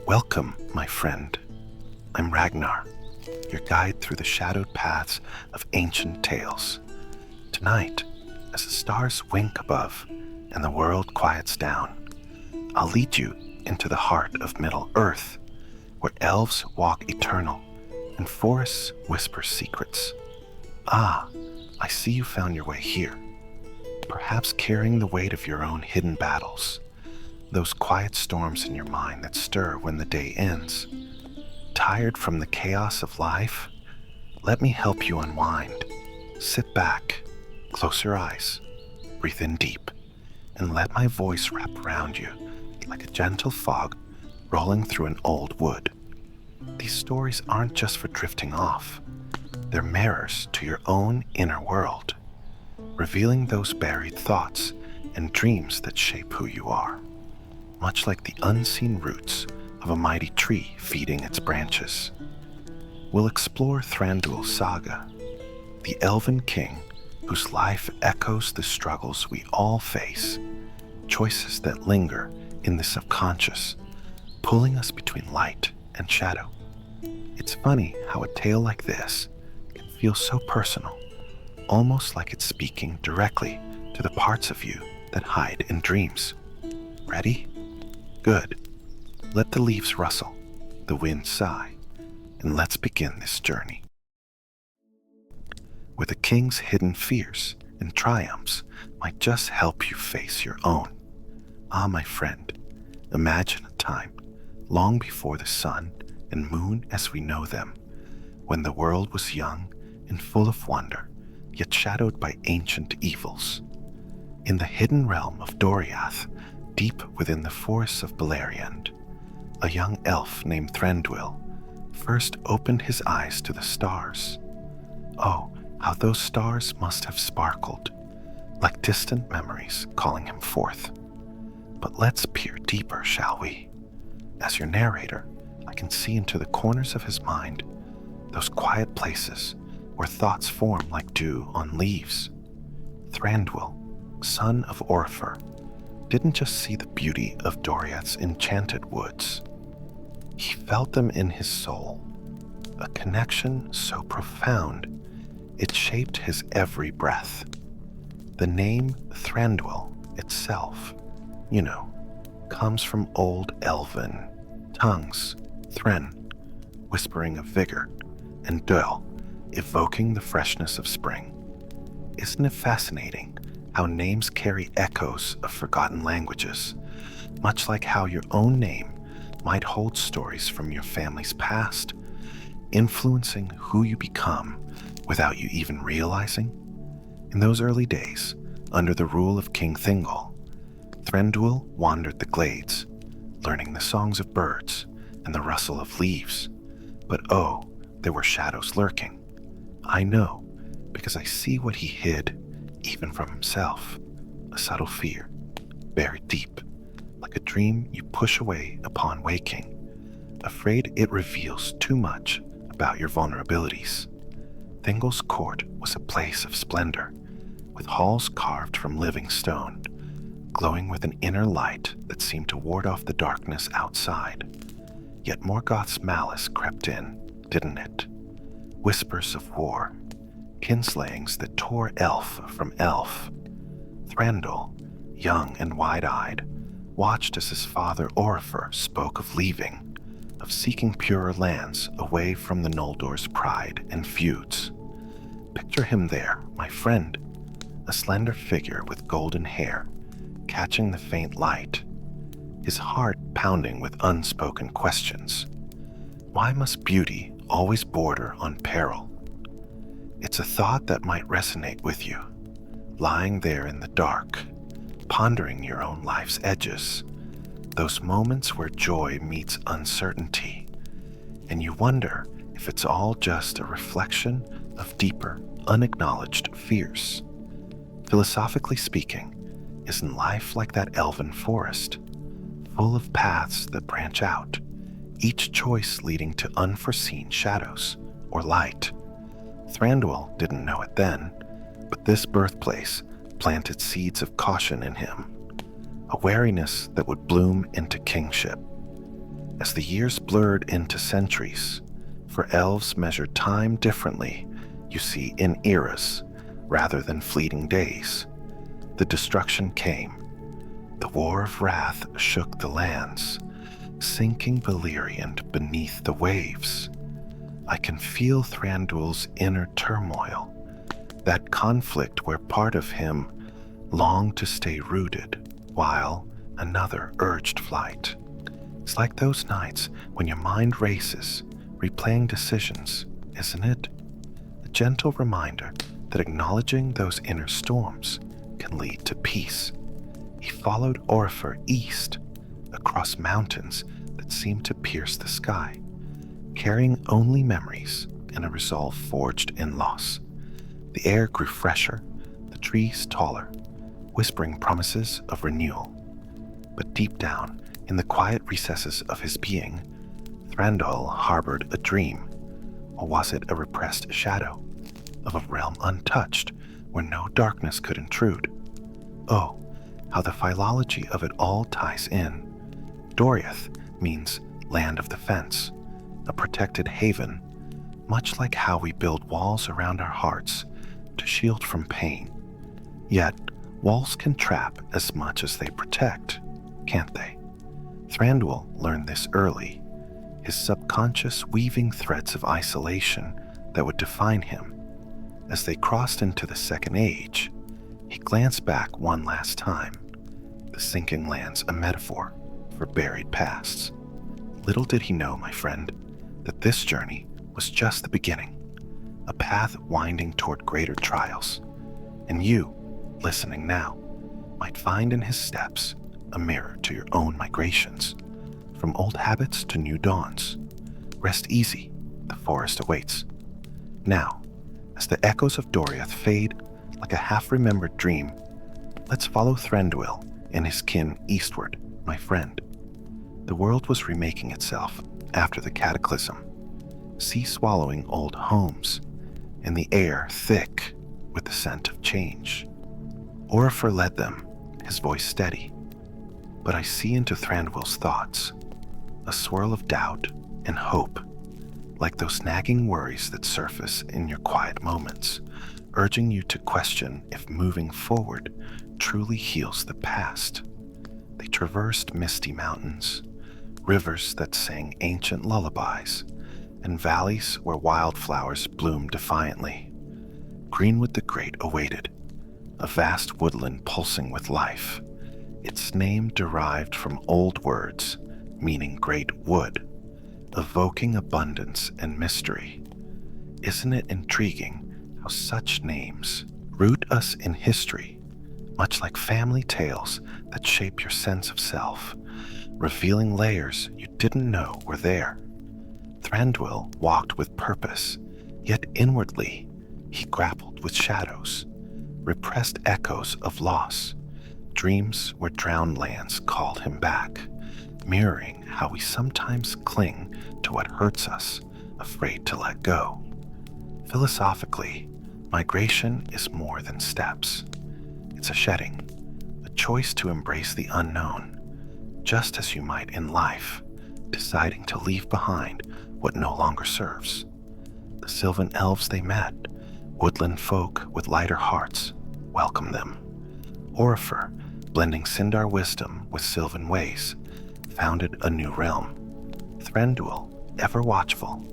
Welcome, my friend. I'm Ragnar, your guide through the shadowed paths of ancient tales. Tonight, as the stars wink above and the world quiets down, I'll lead you into the heart of Middle-earth, where elves walk eternal and forests whisper secrets. Ah, I see you found your way here, perhaps carrying the weight of your own hidden battles, those quiet storms in your mind that stir when the day ends. Tired from the chaos of life? Let me help you unwind. Sit back, close your eyes, breathe in deep, and let my voice wrap around you like a gentle fog rolling through an old wood. These stories aren't just for drifting off. They're mirrors to your own inner world, revealing those buried thoughts and dreams that shape who you are, much like the unseen roots of a mighty tree feeding its branches. We'll explore Thranduil's saga, the Elven King whose life echoes the struggles we all face, choices that linger in the subconscious, pulling us between light and shadow. It's funny how a tale like this can feel so personal, almost like it's speaking directly to the parts of you that hide in dreams. Ready? Good. Let the leaves rustle, the wind sigh, and let's begin this journey. Where the king's hidden fears and triumphs might just help you face your own. Ah, my friend, imagine a time long before the sun and moon as we know them, when the world was young and full of wonder, yet shadowed by ancient evils. In the hidden realm of Doriath, deep within the forests of Beleriand, a young elf named Thranduil first opened his eyes to the stars. Oh, how those stars must have sparkled, like distant memories calling him forth. But let's peer deeper, shall we? As your narrator, I can see into the corners of his mind, those quiet places where thoughts form like dew on leaves. Thranduil, son of Orifer, didn't just see the beauty of Doriath's enchanted woods. He felt them in his soul, a connection so profound it shaped his every breath. The name Thranduil itself, comes from old Elven tongues, Thran, whispering of vigor, and Duil, evoking the freshness of spring. Isn't it fascinating how names carry echoes of forgotten languages, much like how your own name might hold stories from your family's past, influencing who you become without you even realizing? In those early days, under the rule of King Thingol, Thranduil wandered the glades, learning the songs of birds and the rustle of leaves. But oh, there were shadows lurking. I know, because I see what he hid, even from himself, a subtle fear, buried deep, like a dream you push away upon waking, afraid it reveals too much about your vulnerabilities. Thingol's court was a place of splendor, with halls carved from living stone, glowing with an inner light that seemed to ward off the darkness outside. Yet Morgoth's malice crept in, didn't it? Whispers of war, kinslayings that tore elf from elf. Thranduil, young and wide-eyed, watched as his father Orifer spoke of leaving, of seeking purer lands away from the Noldor's pride and feuds. Picture him there, my friend, a slender figure with golden hair, catching the faint light, his heart pounding with unspoken questions. Why must beauty always border on peril? It's a thought that might resonate with you, lying there in the dark, pondering your own life's edges, those moments where joy meets uncertainty, and you wonder if it's all just a reflection of deeper, unacknowledged fears. Philosophically speaking, isn't life like that elven forest, full of paths that branch out, each choice leading to unforeseen shadows or light? Thranduil didn't know it then, but this birthplace planted seeds of caution in him, a wariness that would bloom into kingship. as the years blurred into centuries. For elves measure time differently, you see, in eras rather than fleeting days. The destruction came. The War of Wrath shook the lands, sinking Beleriand beneath the waves. I can feel Thranduil's inner turmoil, that conflict where part of him longed to stay rooted, while another urged flight. It's like those nights when your mind races, replaying decisions, isn't it? A gentle reminder that acknowledging those inner storms can lead to peace. He followed Orifer east, across mountains that seemed to pierce the sky, carrying only memories and a resolve forged in loss. The air grew fresher, the trees taller, whispering promises of renewal. But deep down, in the quiet recesses of his being, Thranduil harbored a dream, or was it a repressed shadow of a realm untouched where no darkness could intrude? Oh, how the philology of it all ties in. Doriath means land of the fence, a protected haven, much like how we build walls around our hearts to shield from pain. Yet, walls can trap as much as they protect, can't they? Thranduil learned this early, his subconscious weaving threads of isolation that would define him. As they crossed into the Second Age, he glanced back one last time, the sinking lands a metaphor for buried pasts. Little did he know, my friend, that this journey was just the beginning, a path winding toward greater trials. And you, listening now, might find in his steps a mirror to your own migrations, from old habits to new dawns. Rest easy, the forest awaits. Now, as the echoes of Doriath fade like a half-remembered dream, let's follow Thranduil and his kin eastward, my friend. The world was remaking itself after the cataclysm, sea swallowing old homes, and the air thick with the scent of change. Orifer led them, his voice steady, but I see into Thranduil's thoughts, a swirl of doubt and hope, like those nagging worries that surface in your quiet moments, urging you to question if moving forward truly heals the past. They traversed misty mountains, rivers that sang ancient lullabies, and valleys where wildflowers bloomed defiantly. Greenwood the Great awaited, a vast woodland pulsing with life, its name derived from old words meaning great wood, evoking abundance and mystery. Isn't it intriguing how such names root us in history, much like family tales that shape your sense of self, revealing layers you didn't know were there? Thranduil walked with purpose, yet inwardly he grappled with shadows, repressed echoes of loss, dreams where drowned lands called him back, mirroring how we sometimes cling to what hurts us, afraid to let go. Philosophically, migration is more than steps. It's a shedding, a choice to embrace the unknown, just as you might in life, deciding to leave behind what no longer serves. The Sylvan elves they met, woodland folk with lighter hearts, welcomed them. Orifer, blending Sindar wisdom with Sylvan ways, founded a new realm. Thranduil, ever watchful,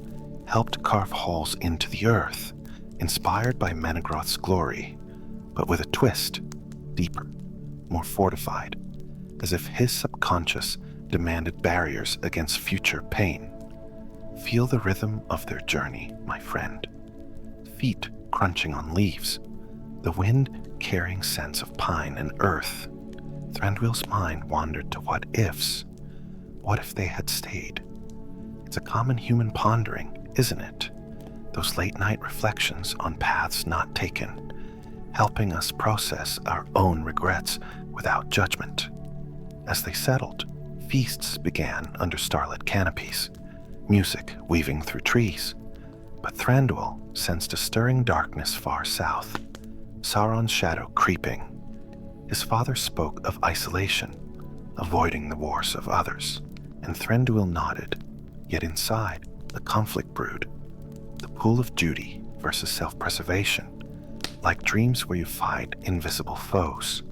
helped carve halls into the earth, inspired by Menegroth's glory, but with a twist, deeper, more fortified, as if his subconscious demanded barriers against future pain. Feel the rhythm of their journey, my friend. Feet crunching on leaves, the wind carrying scents of pine and earth. Thranduil's mind wandered to what ifs. What if they had stayed? It's a common human pondering, isn't it? Those late-night reflections on paths not taken, helping us process our own regrets without judgment. As they settled, feasts began under starlit canopies, music weaving through trees. But Thranduil sensed a stirring darkness far south, Sauron's shadow creeping. His father spoke of isolation, avoiding the wars of others. and Thranduil nodded, yet inside, a conflict brewed. The pool of duty versus self-preservation, like dreams where you fight invisible foes,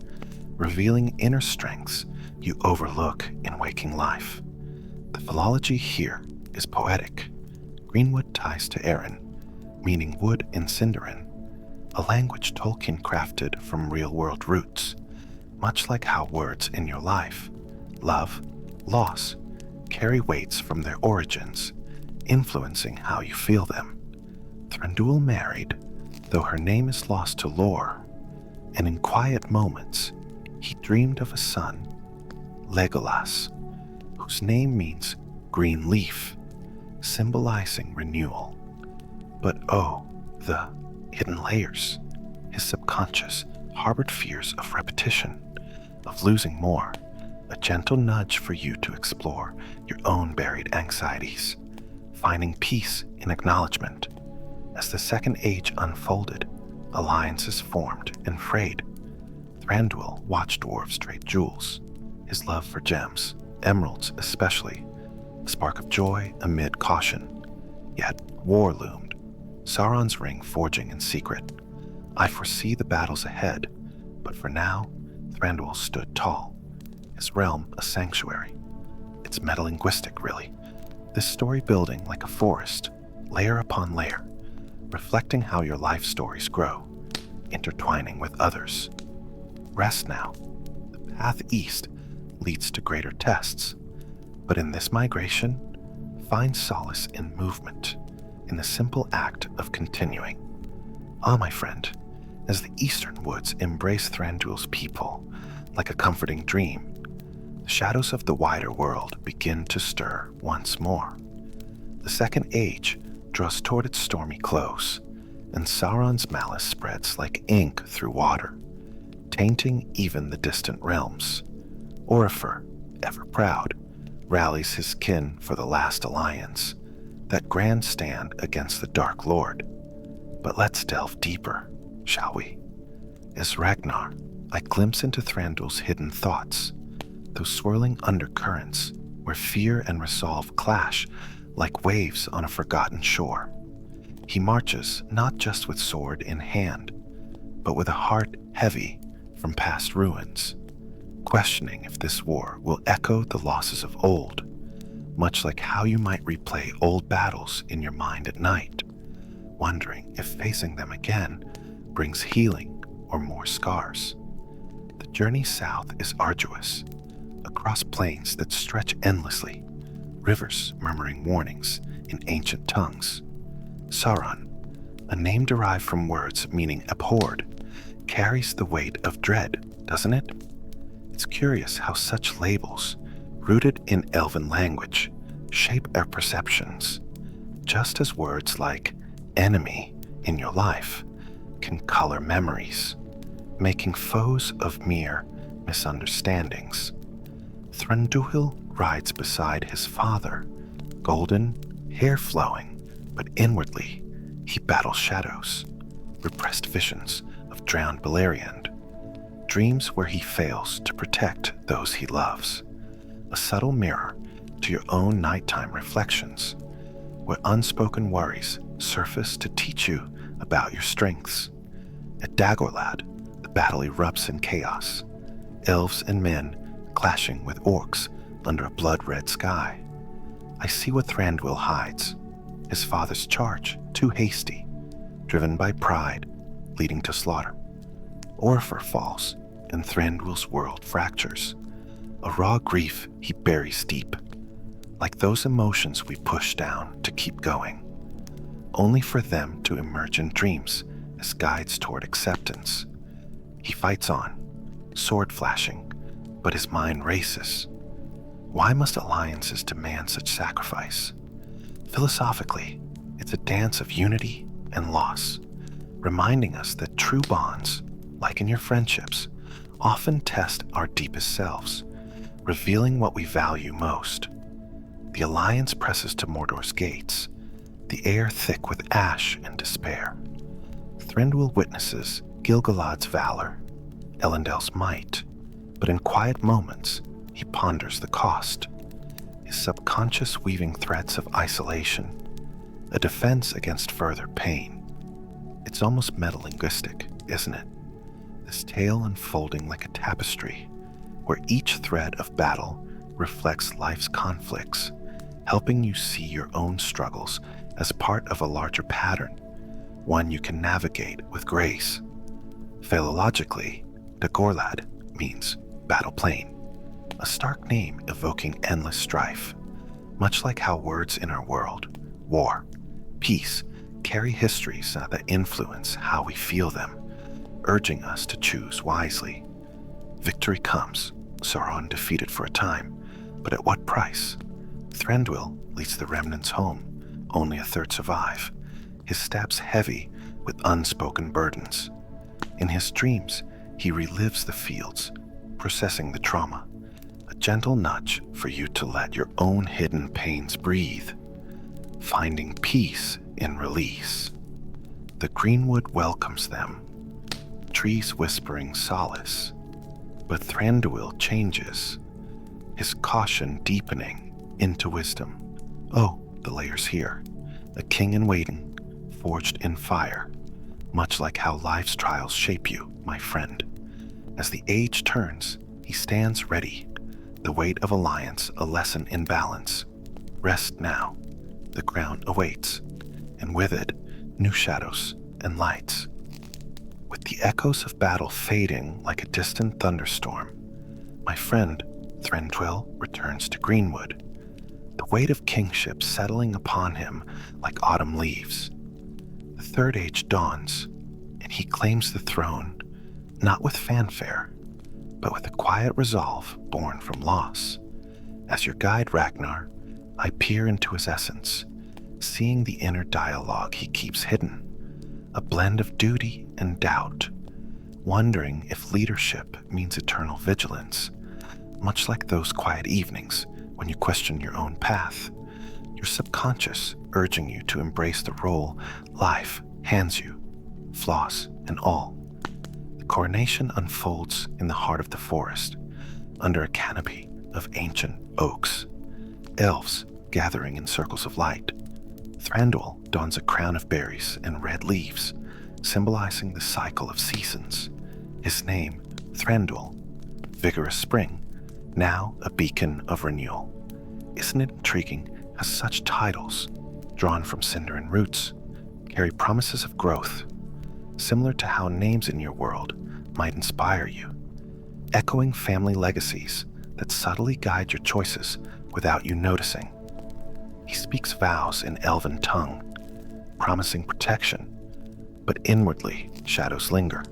revealing inner strengths you overlook in waking life. The philology here is poetic. Greenwood ties to Erin, meaning wood in Sindarin, a language Tolkien crafted from real-world roots, much like how words in your life, love, loss, carry weights from their origins, influencing how you feel them. Thranduil married, though her name is lost to lore, and in quiet moments, he dreamed of a son, Legolas, whose name means green leaf, symbolizing renewal. But oh, the hidden layers. His subconscious harbored fears of repetition, of losing more, a gentle nudge for you to explore your own buried anxieties, finding peace in acknowledgement. As the Second Age unfolded, alliances formed and frayed. Thranduil watched dwarves trade jewels, his love for gems, emeralds especially, a spark of joy amid caution. Yet war loomed, Sauron's ring forging in secret. I foresee the battles ahead, but for now, Thranduil stood tall, his realm a sanctuary. It's metalinguistic, really. This story building like a forest, layer upon layer, reflecting how your life stories grow, intertwining with others. Rest now. The path east leads to greater tests, but in this migration, find solace in movement, in the simple act of continuing. Ah, my friend, as the eastern woods embrace Thranduil's people like a comforting dream, the shadows of the wider world begin to stir once more. The Second Age draws toward its stormy close, and Sauron's malice spreads like ink through water, tainting even the distant realms. Orifer, ever proud, rallies his kin for the last alliance, that grand stand against the Dark Lord. But let's delve deeper, shall we? As Ragnar, I glimpse into Thranduil's hidden thoughts, those swirling undercurrents where fear and resolve clash like waves on a forgotten shore. He marches not just with sword in hand, but with a heart heavy from past ruins, questioning if this war will echo the losses of old, much like how you might replay old battles in your mind at night, wondering if facing them again brings healing or more scars. The journey south is arduous, across plains that stretch endlessly, rivers murmuring warnings in ancient tongues. Sauron, a name derived from words meaning abhorred, carries the weight of dread, doesn't it? It's curious how such labels, rooted in Elven language, shape our perceptions, just as words like enemy in your life can color memories, making foes of mere misunderstandings. Thranduil rides beside his father, golden, hair flowing, but inwardly he battles shadows, repressed visions of drowned Beleriand, dreams where he fails to protect those he loves, a subtle mirror to your own nighttime reflections, where unspoken worries surface to teach you about your strengths. At Dagorlad, the battle erupts in chaos, elves and men clashing with orcs under a blood-red sky. I see what Thranduil hides, his father's charge, too hasty, driven by pride, leading to slaughter. Orifer falls, and Thranduil's world fractures, a raw grief he buries deep, like those emotions we push down to keep going, only for them to emerge in dreams as guides toward acceptance. He fights on, sword flashing, but his mind races. Why must alliances demand such sacrifice? Philosophically, it's a dance of unity and loss, reminding us that true bonds, like in your friendships, often test our deepest selves, revealing what we value most. The alliance presses to Mordor's gates, the air thick with ash and despair. Thranduil witnesses Gil-galad's valor, Elendil's might, but in quiet moments, he ponders the cost. his subconscious weaving threads of isolation, a defense against further pain. It's almost metalinguistic, isn't it? This tale unfolding like a tapestry, where each thread of battle reflects life's conflicts, helping you see your own struggles as part of a larger pattern, one you can navigate with grace. Philologically, Dagorlad means battle plain, a stark name evoking endless strife, much like how words in our world, war, peace, carry histories that influence how we feel them, urging us to choose wisely. Victory comes, Sauron defeated for a time, but at what price? Thranduil leads the remnants home, only a third survive, his steps heavy with unspoken burdens. In his dreams, he relives the fields, processing the trauma, a gentle nudge for you to let your own hidden pains breathe, finding peace in release. The greenwood welcomes them, trees whispering solace, but Thranduil changes, his caution deepening into wisdom. Oh, the layers here, a king in waiting, forged in fire, much like how life's trials shape you, my friend. As the age turns, he stands ready, the weight of alliance a lesson in balance. Rest now, the crown awaits, and with it, new shadows and lights. With the echoes of battle fading like a distant thunderstorm, my friend Thranduil returns to Greenwood, the weight of kingship settling upon him like autumn leaves. The third age dawns, and he claims the throne, not with fanfare, but with a quiet resolve born from loss. As your guide, Ragnar, I peer into his essence, seeing the inner dialogue he keeps hidden, a blend of duty and doubt, wondering if leadership means eternal vigilance, much like those quiet evenings when you question your own path, your subconscious urging you to embrace the role life hands you, flaws and all. The coronation unfolds in the heart of the forest, under a canopy of ancient oaks, elves gathering in circles of light. Thranduil dons a crown of berries and red leaves, symbolizing the cycle of seasons. His name, Thranduil, vigorous spring, now a beacon of renewal. Isn't it intriguing how such titles, drawn from cinder and roots, carry promises of growth, similar to how names in your world might inspire you, echoing family legacies that subtly guide your choices without you noticing. He speaks vows in Elven tongue, promising protection, but inwardly shadows linger.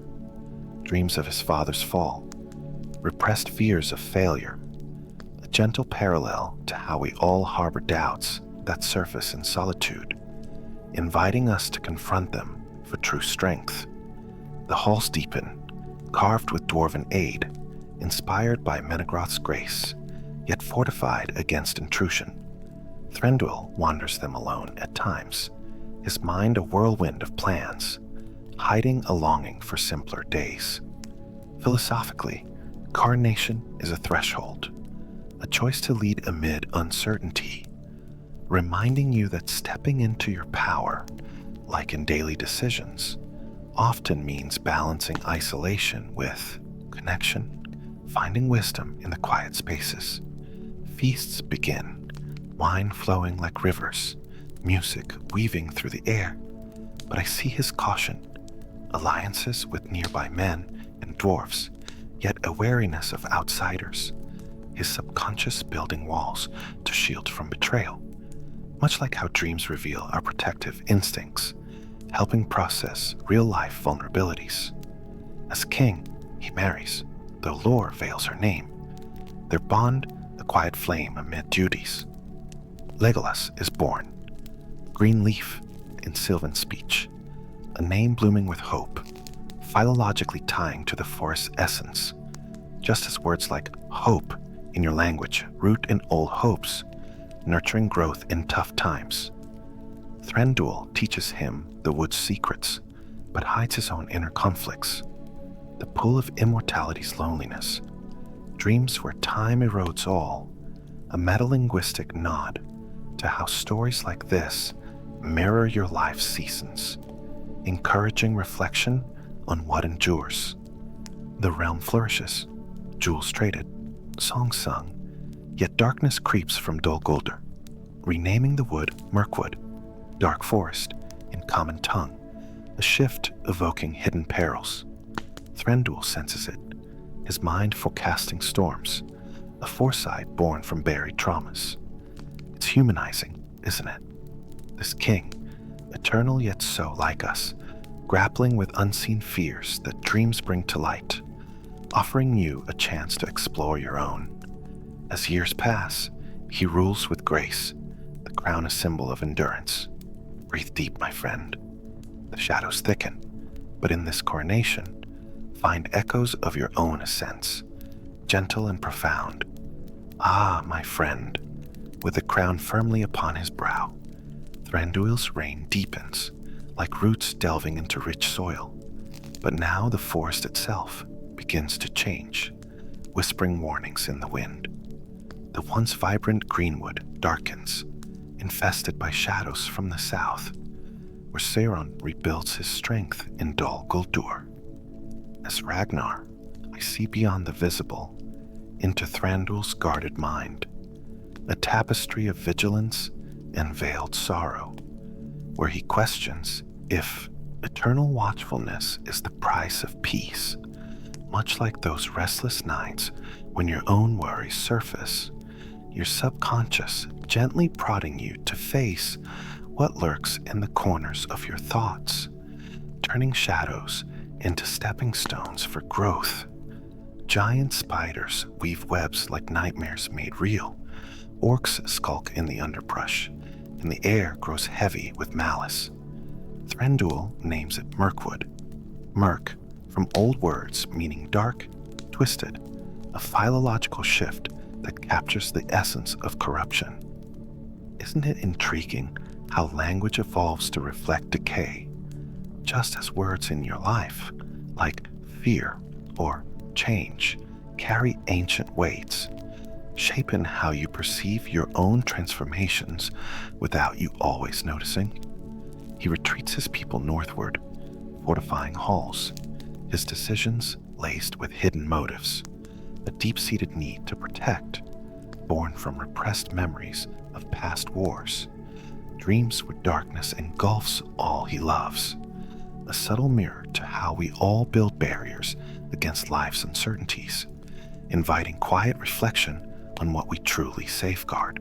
Dreams of his father's fall, repressed fears of failure, a gentle parallel to how we all harbor doubts that surface in solitude, inviting us to confront them for true strength. The halls deepen, carved with dwarven aid, inspired by Menegroth's grace, yet fortified against intrusion. Thranduil wanders them alone at times, his mind a whirlwind of plans, hiding a longing for simpler days. Philosophically, coronation is a threshold, a choice to lead amid uncertainty, reminding you that stepping into your power, like in daily decisions, often means balancing isolation with connection, finding wisdom in the quiet spaces. Feasts begin, wine flowing like rivers, music weaving through the air, but I see his caution, alliances with nearby men and dwarfs, yet a wariness of outsiders, his subconscious building walls to shield from betrayal, much like how dreams reveal our protective instincts, helping process real-life vulnerabilities. As king, he marries, though lore veils her name. Their bond, a quiet flame amid duties. Legolas is born, green leaf in Sylvan speech, a name blooming with hope, philologically tying to the forest's essence, just as words like hope in your language root in old hopes, nurturing growth in tough times. Thranduil teaches him the wood's secrets, but hides his own inner conflicts. The pull of immortality's loneliness, dreams where time erodes all, a metalinguistic nod to how stories like this mirror your life's seasons, encouraging reflection on what endures. The realm flourishes, jewels traded, songs sung, yet darkness creeps from Dol Guldur, renaming the wood Mirkwood, dark forest, in common tongue, a shift evoking hidden perils. Thranduil senses it, his mind forecasting storms, a foresight born from buried traumas. It's humanizing, isn't it? This king, eternal yet so like us, grappling with unseen fears that dreams bring to light, offering you a chance to explore your own. As years pass, he rules with grace, the crown a symbol of endurance. Breathe deep, my friend. The shadows thicken, but in this coronation, find echoes of your own ascents, gentle and profound. Ah, my friend, with the crown firmly upon his brow, Thranduil's reign deepens, like roots delving into rich soil. But now the forest itself begins to change, whispering warnings in the wind. The once vibrant greenwood darkens, infested by shadows from the south, where Sauron rebuilds his strength in Dol Guldur. As Ragnar, I see beyond the visible, into Thranduil's guarded mind, a tapestry of vigilance and veiled sorrow, where he questions if eternal watchfulness is the price of peace, much like those restless nights when your own worries surface, your subconscious gently prodding you to face what lurks in the corners of your thoughts, turning shadows into stepping stones for growth. Giant spiders weave webs like nightmares made real. Orcs skulk in the underbrush, and the air grows heavy with malice. Thranduil names it Mirkwood. Mirk, from old words meaning dark, twisted, a philological shift that captures the essence of corruption. Isn't it intriguing how language evolves to reflect decay, just as words in your life, like fear or change, carry ancient weights, shaping how you perceive your own transformations without you always noticing? He retreats his people northward, fortifying halls, his decisions laced with hidden motives, a deep-seated need to protect, born from repressed memories of past wars, dreams where darkness engulfs all he loves, a subtle mirror to how we all build barriers against life's uncertainties, inviting quiet reflection on what we truly safeguard.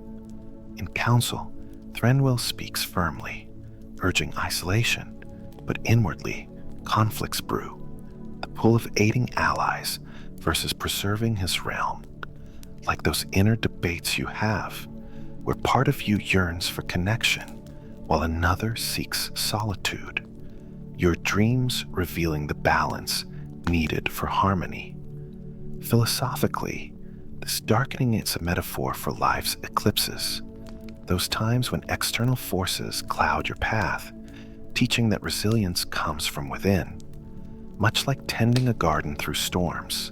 In counsel, Thranduil speaks firmly, urging isolation, but inwardly, conflicts brew, the pull of aiding allies versus preserving his realm, like those inner debates you have, where part of you yearns for connection, while another seeks solitude, your dreams revealing the balance needed for harmony. Philosophically, this darkening is a metaphor for life's eclipses, those times when external forces cloud your path, teaching that resilience comes from within, much like tending a garden through storms,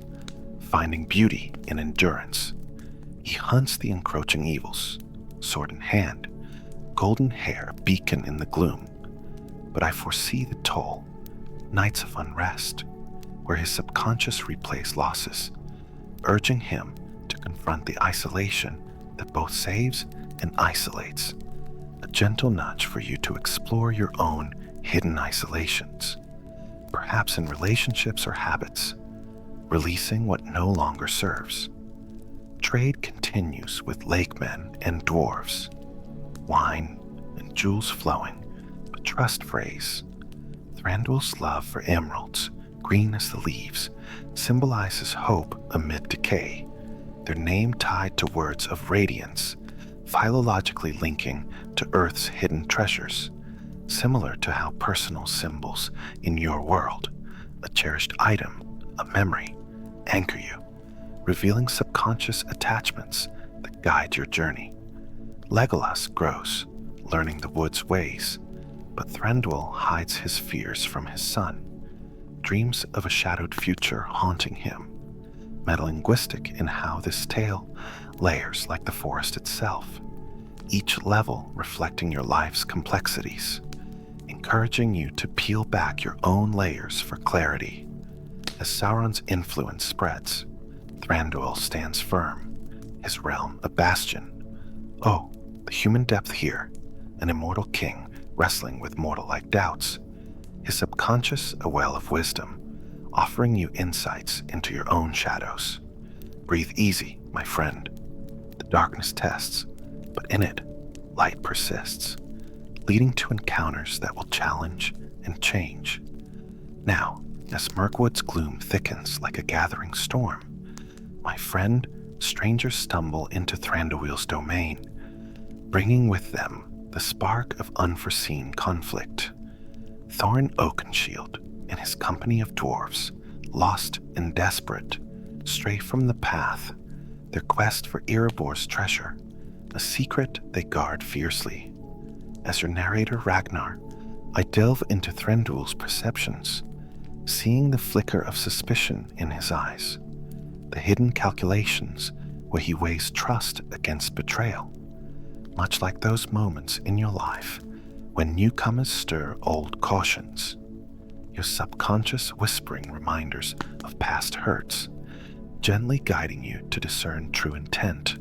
finding beauty in endurance. He hunts the encroaching evils, sword in hand, golden hair a beacon in the gloom. But I foresee the toll, nights of unrest, where his subconscious replays losses, urging him to confront the isolation that both saves and isolates, a gentle nudge for you to explore your own hidden isolations, perhaps in relationships or habits, releasing what no longer serves. Trade continues with lakemen and dwarves, wine and jewels flowing, but trust phrase. Thranduil's love for emeralds, green as the leaves, symbolizes hope amid decay, their name tied to words of radiance, philologically linking to Earth's hidden treasures, similar to how personal symbols in your world, a cherished item, a memory, anchor you, revealing subconscious attachments that guide your journey. Legolas grows, learning the wood's ways, but Thranduil hides his fears from his son, dreams of a shadowed future haunting him, metalinguistic in how this tale layers like the forest itself, each level reflecting your life's complexities, encouraging you to peel back your own layers for clarity. As Sauron's influence spreads, Thranduil stands firm, his realm a bastion. Oh, the human depth here, an immortal king wrestling with mortal-like doubts, his subconscious a well of wisdom, offering you insights into your own shadows. Breathe easy, my friend. The darkness tests, but in it, light persists, leading to encounters that will challenge and change. Now, as Mirkwood's gloom thickens like a gathering storm, my friend, strangers stumble into Thranduil's domain, bringing with them the spark of unforeseen conflict. Thorin Oakenshield and his company of dwarves, lost and desperate, stray from the path, their quest for Erebor's treasure, a secret they guard fiercely. As your narrator Ragnar, I delve into Thranduil's perceptions, seeing the flicker of suspicion in his eyes, the hidden calculations where he weighs trust against betrayal, much like those moments in your life when newcomers stir old cautions, your subconscious whispering reminders of past hurts, gently guiding you to discern true intent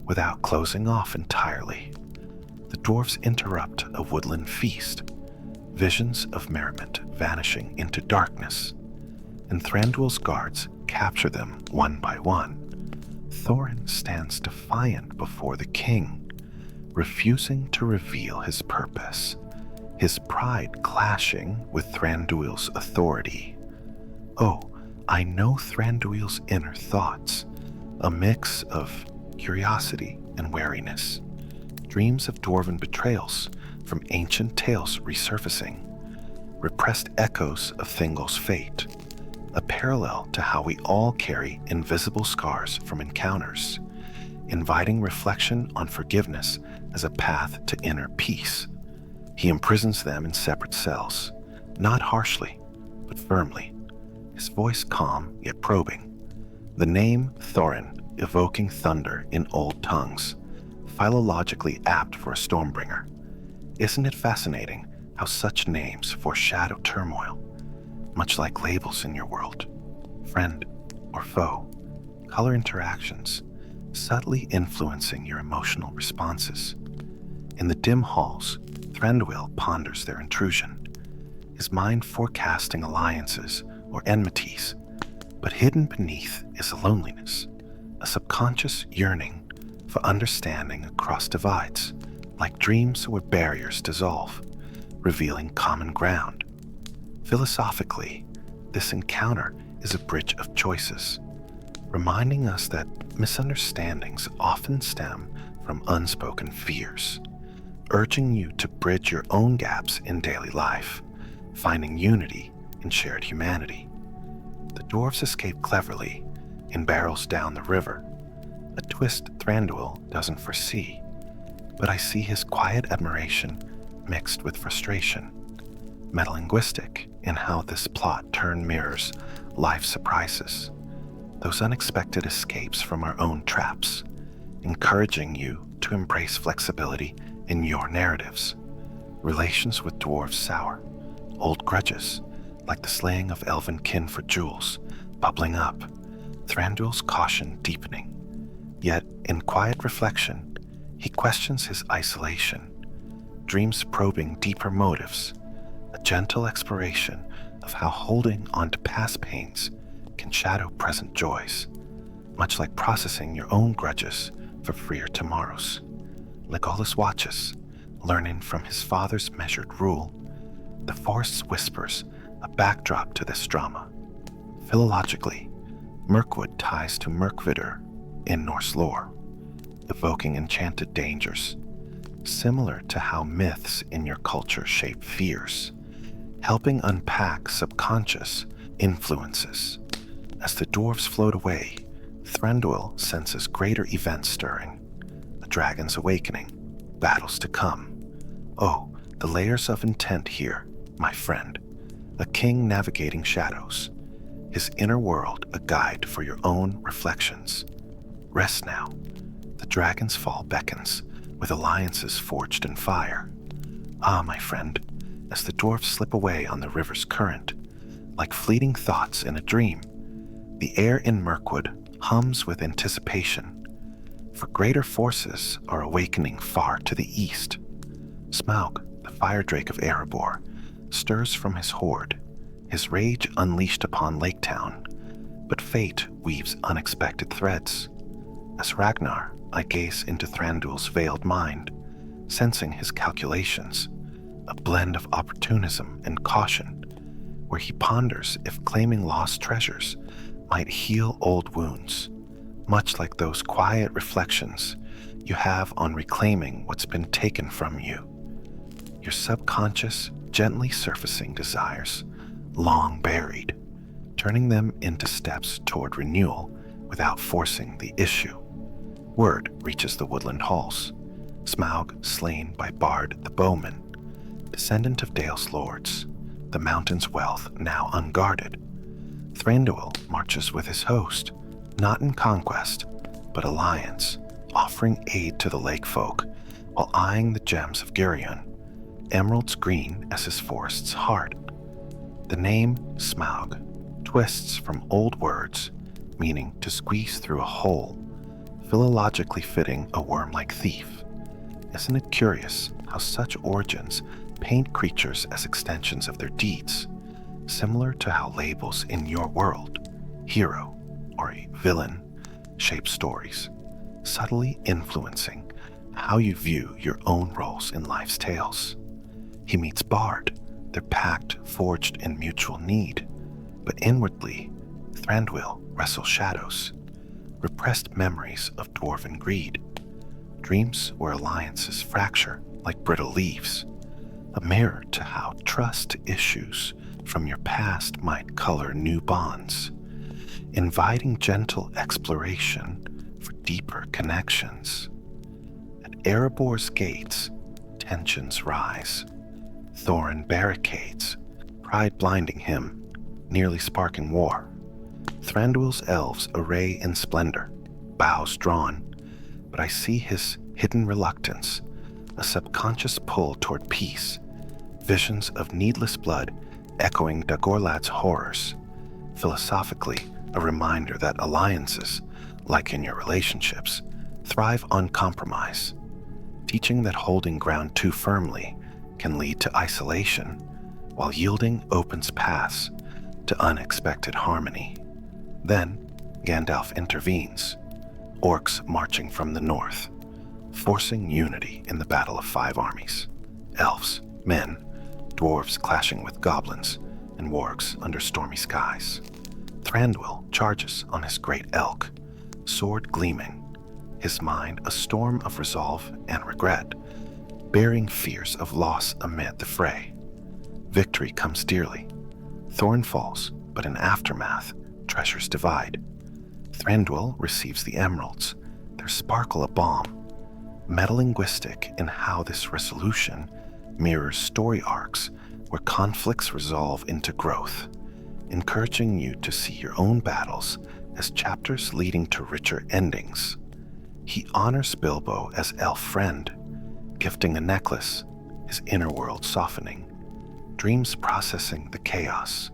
without closing off entirely. The dwarves interrupt a woodland feast, visions of merriment vanishing into darkness, and Thranduil's guards capture them one by one. Thorin stands defiant before the king, refusing to reveal his purpose, his pride clashing with Thranduil's authority. Oh, I know Thranduil's inner thoughts, a mix of curiosity and wariness, dreams of dwarven betrayals from ancient tales resurfacing, repressed echoes of Thingol's fate, a parallel to how we all carry invisible scars from encounters, inviting reflection on forgiveness as a path to inner peace. He imprisons them in separate cells, not harshly, but firmly, his voice calm yet probing. The name Thorin evoking thunder in old tongues, philologically apt for a stormbringer. Isn't it fascinating how such names foreshadow turmoil, much like labels in your world, friend or foe, color interactions, subtly influencing your emotional responses. In the dim halls, Thranduil ponders their intrusion, his mind forecasting alliances or enmities, but hidden beneath is a loneliness, a subconscious yearning for understanding across divides, like dreams where barriers dissolve, revealing common ground. Philosophically, this encounter is a bridge of choices, reminding us that misunderstandings often stem from unspoken fears, urging you to bridge your own gaps in daily life, finding unity in shared humanity. The dwarves escape cleverly in barrels down the river, a twist Thranduil doesn't foresee, but I see his quiet admiration mixed with frustration, metalinguistic in how this plot turn mirrors life's surprises, those unexpected escapes from our own traps, encouraging you to embrace flexibility in your narratives. Relations with dwarves sour, old grudges, like the slaying of elven kin for jewels, bubbling up, Thranduil's caution deepening. Yet, in quiet reflection, he questions his isolation, dreams probing deeper motives, a gentle exploration of how holding on to past pains can shadow present joys, much like processing your own grudges for freer tomorrows. Legolas watches, learning from his father's measured rule. The forest's whispers, a backdrop to this drama. Philologically, Mirkwood ties to Mirkvidr in Norse lore, evoking enchanted dangers, similar to how myths in your culture shape fears, helping unpack subconscious influences. As the dwarves float away, Thranduil senses greater events stirring, a dragon's awakening, battles to come. Oh, the layers of intent here, my friend, a king navigating shadows, his inner world a guide for your own reflections. Rest now. The dragon's fall beckons, with alliances forged in fire. Ah, my friend, as the dwarfs slip away on the river's current, like fleeting thoughts in a dream, the air in Mirkwood hums with anticipation, for greater forces are awakening far to the east. Smaug, the fire drake of Erebor, stirs from his hoard, his rage unleashed upon Laketown, but fate weaves unexpected threads. As Ragnar, I gaze into Thranduil's veiled mind, sensing his calculations, a blend of opportunism and caution, where he ponders if claiming lost treasures might heal old wounds, much like those quiet reflections you have on reclaiming what's been taken from you. Your subconscious gently surfacing desires, long buried, turning them into steps toward renewal without forcing the issue. Word reaches the woodland halls. Smaug slain by Bard the bowman, descendant of Dale's lords, the mountain's wealth now unguarded. Thranduil marches with his host, not in conquest, but alliance, offering aid to the lake folk while eyeing the gems of Girion, emeralds green as his forest's heart. The name Smaug twists from old words, meaning to squeeze through a hole, philologically fitting a worm-like thief. Isn't it curious how such origins paint creatures as extensions of their deeds, similar to how labels in your world, hero or a villain, shape stories, subtly influencing how you view your own roles in life's tales? He meets Bard, their pact forged in mutual need, but inwardly, Thranduil wrestles shadows, repressed memories of dwarven greed, dreams where alliances fracture like brittle leaves, a mirror to how trust issues from your past might color new bonds, inviting gentle exploration for deeper connections. At Erebor's gates, tensions rise. Thorin barricades, pride blinding him, nearly sparking war. Thranduil's elves array in splendor, bows drawn, but I see his hidden reluctance, a subconscious pull toward peace, visions of needless blood echoing Dagorlad's horrors, philosophically a reminder that alliances, like in your relationships, thrive on compromise, teaching that holding ground too firmly can lead to isolation, while yielding opens paths to unexpected harmony. Then, Gandalf intervenes, orcs marching from the north, forcing unity in the Battle of Five Armies. Elves, men, dwarves clashing with goblins, and wargs under stormy skies. Thranduil charges on his great elk, sword gleaming, his mind a storm of resolve and regret, bearing fears of loss amid the fray. Victory comes dearly. Thorn falls, but in aftermath, treasures divide. Thranduil receives the emeralds, their sparkle a balm, metalinguistic in how this resolution mirrors story arcs where conflicts resolve into growth, encouraging you to see your own battles as chapters leading to richer endings. He honors Bilbo as elf friend, gifting a necklace, his inner world softening, dreams processing the chaos,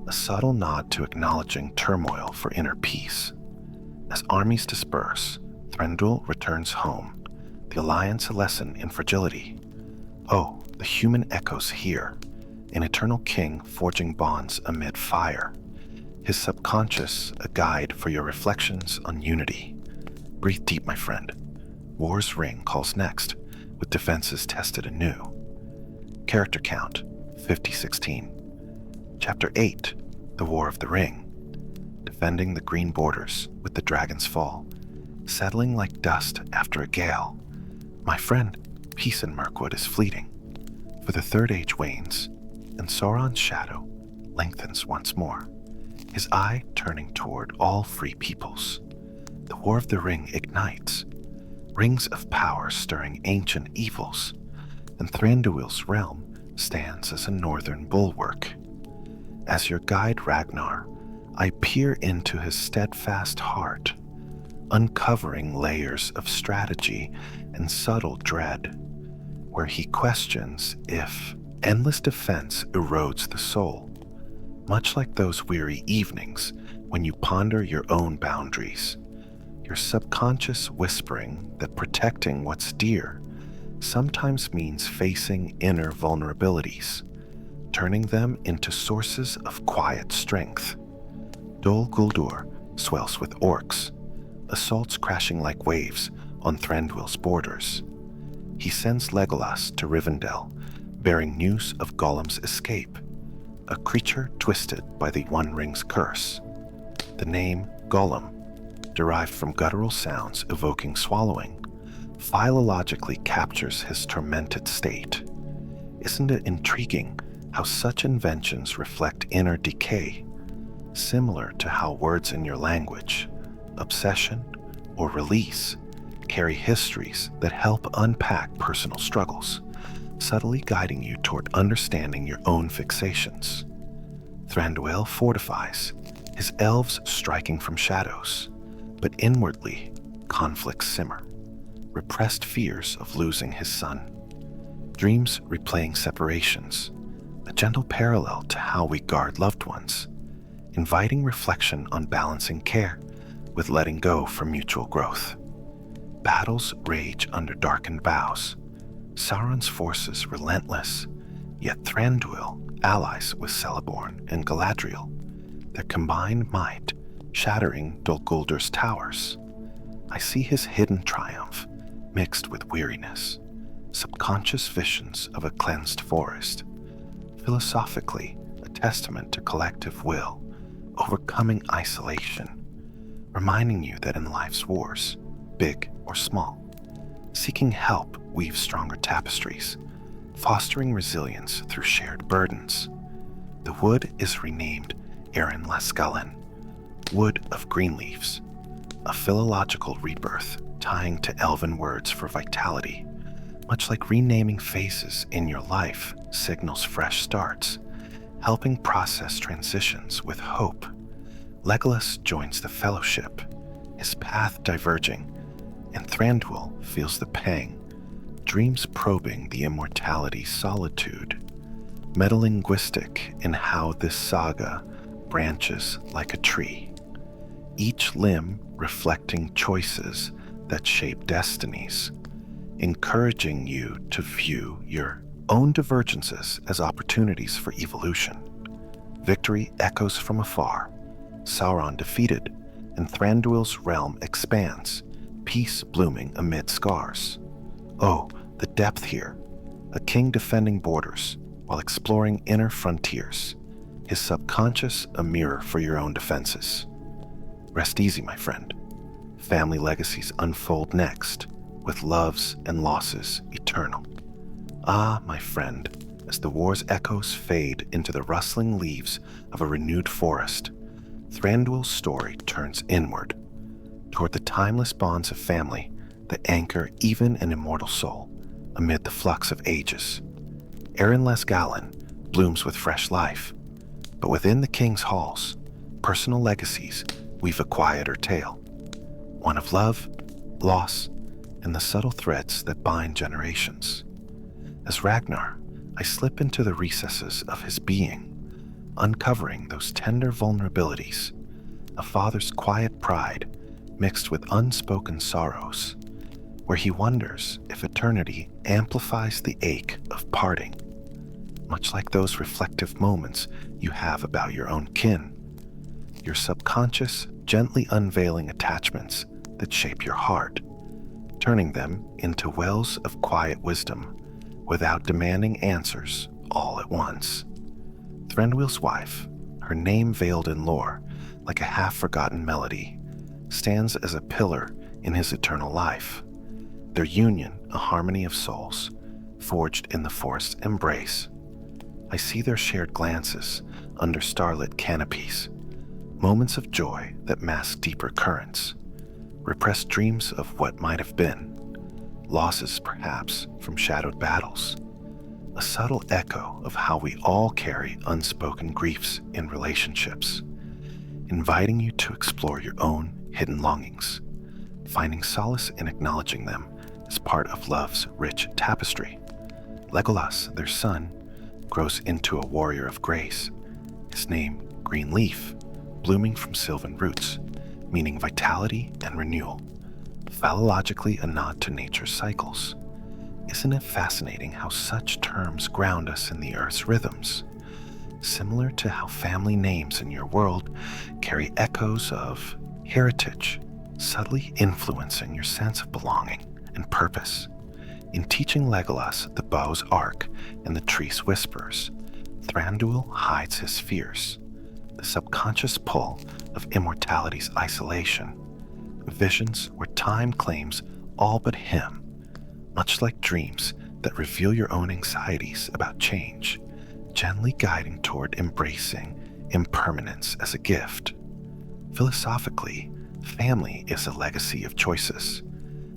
a subtle nod to acknowledging turmoil for inner peace. As armies disperse, Thranduil returns home, the Alliance a lesson in fragility. Oh, the human echoes here, an eternal king forging bonds amid fire, his subconscious a guide for your reflections on unity. Breathe deep, my friend. War's Ring calls next, with defenses tested anew. Character count, 5016. Chapter 8, The War of the Ring. Defending the green borders with the dragon's fall, settling like dust after a gale. My friend, peace in Mirkwood is fleeting, for the Third Age wanes, and Sauron's shadow lengthens once more, his eye turning toward all free peoples. The War of the Ring ignites, rings of power stirring ancient evils, and Thranduil's realm stands as a northern bulwark. As your guide Ragnar, I peer into his steadfast heart, uncovering layers of strategy and subtle dread, where he questions if endless defense erodes the soul, much like those weary evenings when you ponder your own boundaries, your subconscious whispering that protecting what's dear sometimes means facing inner vulnerabilities, turning them into sources of quiet strength. Dol Guldur swells with orcs, assaults crashing like waves on Thranduil's borders. He sends Legolas to Rivendell, bearing news of Gollum's escape, a creature twisted by the One Ring's curse. The name Gollum, derived from guttural sounds evoking swallowing, philologically captures his tormented state. Isn't it intriguing how such inventions reflect inner decay, similar to how words in your language, obsession, or release carry histories that help unpack personal struggles, subtly guiding you toward understanding your own fixations. Thranduil fortifies, his elves striking from shadows, but inwardly, conflicts simmer. Repressed fears of losing his son. Dreams replaying separations, a gentle parallel to how we guard loved ones, inviting reflection on balancing care with letting go for mutual growth. Battles rage under darkened boughs. Sauron's forces relentless, yet Thranduil allies with Celeborn and Galadriel, their combined might shattering Dol Guldur's towers. I see his hidden triumph mixed with weariness, subconscious visions of a cleansed forest, philosophically a testament to collective will, overcoming isolation, reminding you that in life's wars, big or small, seeking help weaves stronger tapestries, fostering resilience through shared burdens. The wood is renamed Erin Lascullen, Wood of Green Leaves, a philological rebirth tying to elven words for vitality, much like renaming phases in your life signals fresh starts, helping process transitions with hope. Legolas joins the fellowship, his path diverging, and Thranduil feels the pang, dreams probing the immortality solitude, metalinguistic in how this saga branches like a tree, each limb reflecting choices that shape destinies, encouraging you to view your own divergences as opportunities for evolution. Victory echoes from afar, Sauron defeated, and Thranduil's realm expands, peace blooming amid scars. Oh, the depth here, a king defending borders while exploring inner frontiers, his subconscious a mirror for your own defenses. Rest easy, my friend. Family legacies unfold next, with loves and losses eternal. Ah, my friend, as the war's echoes fade into the rustling leaves of a renewed forest, Thranduil's story turns inward, toward the timeless bonds of family that anchor even an immortal soul amid the flux of ages. Erin Lascullen blooms with fresh life, but within the king's halls, personal legacies weave a quieter tale, one of love, loss, and the subtle threads that bind generations. As Ragnar, I slip into the recesses of his being, uncovering those tender vulnerabilities, a father's quiet pride mixed with unspoken sorrows, where he wonders if eternity amplifies the ache of parting, much like those reflective moments you have about your own kin, your subconscious gently unveiling attachments that shape your heart, turning them into wells of quiet wisdom without demanding answers all at once. Thranduil's wife, her name veiled in lore like a half-forgotten melody, stands as a pillar in his eternal life, their union a harmony of souls, forged in the forest's embrace. I see their shared glances under starlit canopies, moments of joy that mask deeper currents, repressed dreams of what might have been, losses perhaps from shadowed battles, a subtle echo of how we all carry unspoken griefs in relationships. inviting you to explore your own hidden longings, finding solace in acknowledging them as part of love's rich tapestry. Legolas, their son, grows into a warrior of grace, his name Green Leaf, blooming from sylvan roots, meaning vitality and renewal, philologically a nod to nature's cycles. Isn't it fascinating how such terms ground us in the earth's rhythms? Similar to how family names in your world carry echoes of heritage, subtly influencing your sense of belonging and purpose. In teaching Legolas the bow's arc and the tree's whispers, Thranduil hides his fears, the subconscious pull of immortality's isolation, visions where time claims all but him, much like dreams that reveal your own anxieties about change, gently guiding toward embracing impermanence as a gift. Philosophically, family is a legacy of choices,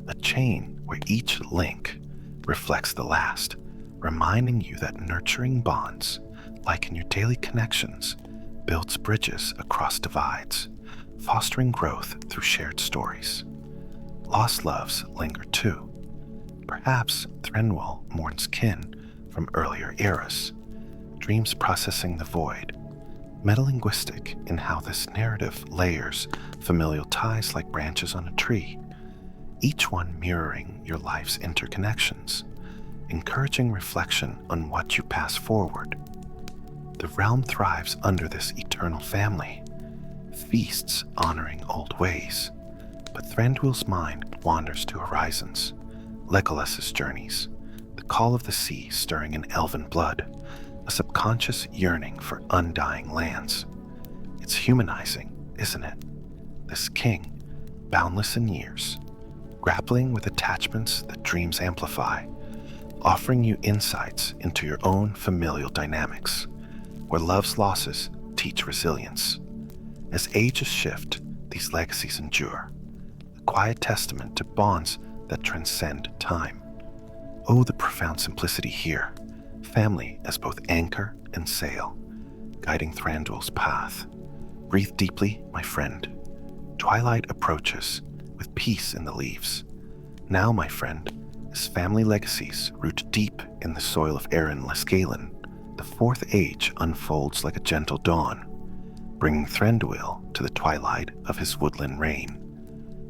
a chain where each link reflects the last, reminding you that nurturing bonds, like in your daily connections, builds bridges across divides, fostering growth through shared stories. Lost loves linger too. Perhaps Thranduil mourns kin from earlier eras, dreams processing the void, metalinguistic in how this narrative layers familial ties like branches on a tree, each one mirroring your life's interconnections, encouraging reflection on what you pass forward. The realm thrives under this eternal family, feasts honoring old ways, but Thranduil's mind wanders to horizons, Legolas's journeys, the call of the sea stirring in elven blood, a subconscious yearning for undying lands. It's humanizing, isn't it? This king, boundless in years, grappling with attachments that dreams amplify, offering you insights into your own familial dynamics, where love's losses teach resilience. As ages shift, these legacies endure, a quiet testament to bonds that transcend time. Oh, the profound simplicity here, family as both anchor and sail, guiding Thranduil's path. Breathe deeply, my friend. Twilight approaches, with peace in the leaves. Now, my friend, as family legacies root deep in the soil of Erin Lescalen, the fourth age unfolds like a gentle dawn, bringing Thranduil to the twilight of his woodland reign,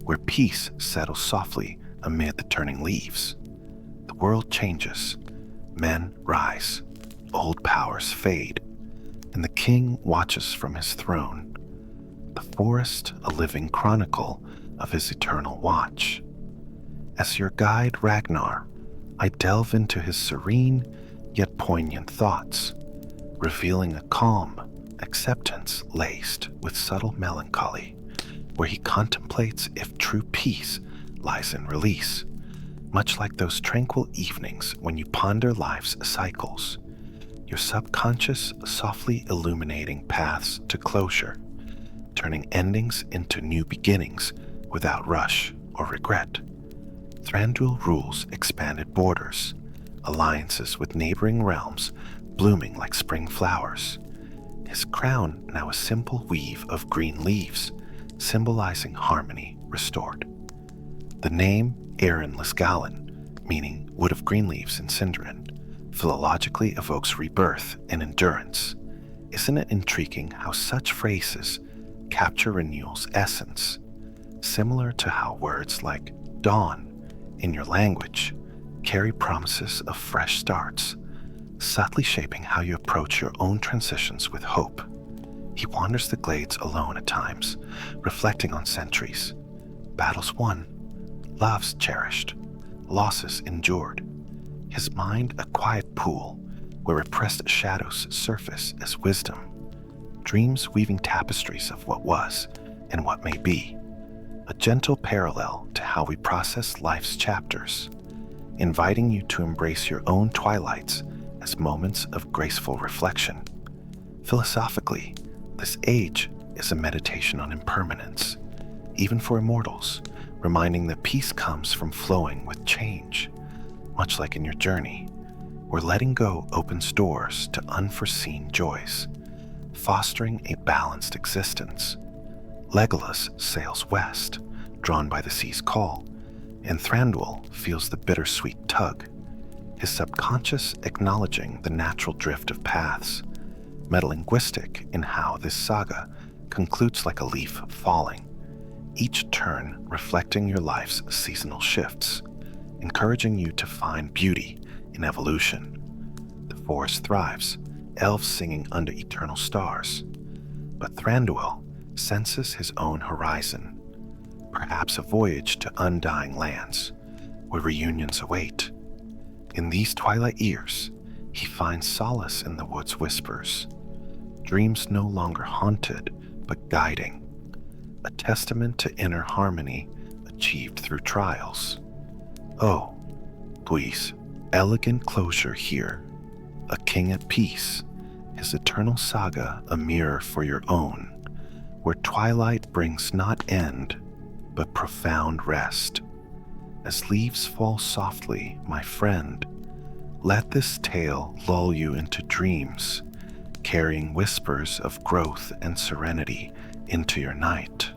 where peace settles softly amid the turning leaves. The world changes, men rise, old powers fade, and the king watches from his throne, the forest a living chronicle of his eternal watch. As your guide Ragnar, I delve into his serene yet poignant thoughts, revealing a calm acceptance laced with subtle melancholy, where he contemplates if true peace lies in release, much like those tranquil evenings when you ponder life's cycles, your subconscious softly illuminating paths to closure, turning endings into new beginnings without rush or regret. Thranduil rules expanded borders, alliances with neighboring realms blooming like spring flowers, his crown now a simple weave of green leaves, symbolizing harmony restored. The name Erin Lescalen, meaning wood of green leaves in Sindarin, philologically evokes rebirth and endurance. Isn't it intriguing how such phrases capture renewal's essence, similar to how words like dawn in your language carry promises of fresh starts, subtly shaping how you approach your own transitions with hope. He wanders the glades alone at times, reflecting on centuries, battles won, loves cherished, losses endured, his mind a quiet pool where repressed shadows surface as wisdom, dreams weaving tapestries of what was and what may be, a gentle parallel to how we process life's chapters, inviting you to embrace your own twilights as moments of graceful reflection. Philosophically, this age is a meditation on impermanence, even for immortals, reminding that peace comes from flowing with change, much like in your journey, where letting go opens doors to unforeseen joys, fostering a balanced existence. Legolas sails west, drawn by the sea's call, and Thranduil feels the bittersweet tug, his subconscious acknowledging the natural drift of paths, metalinguistic in how this saga concludes like a leaf falling, each turn reflecting your life's seasonal shifts, encouraging you to find beauty in evolution. The forest thrives, elves singing under eternal stars, but Thranduil senses his own horizon, perhaps a voyage to undying lands, where reunions await. In these twilight years, he finds solace in the wood's whispers, dreams no longer haunted but guiding, a testament to inner harmony achieved through trials. Oh, please, elegant closure here, a king at peace, his eternal saga a mirror for your own, where twilight brings not end, but profound rest. As leaves fall softly, my friend, let this tale lull you into dreams, carrying whispers of growth and serenity into your night.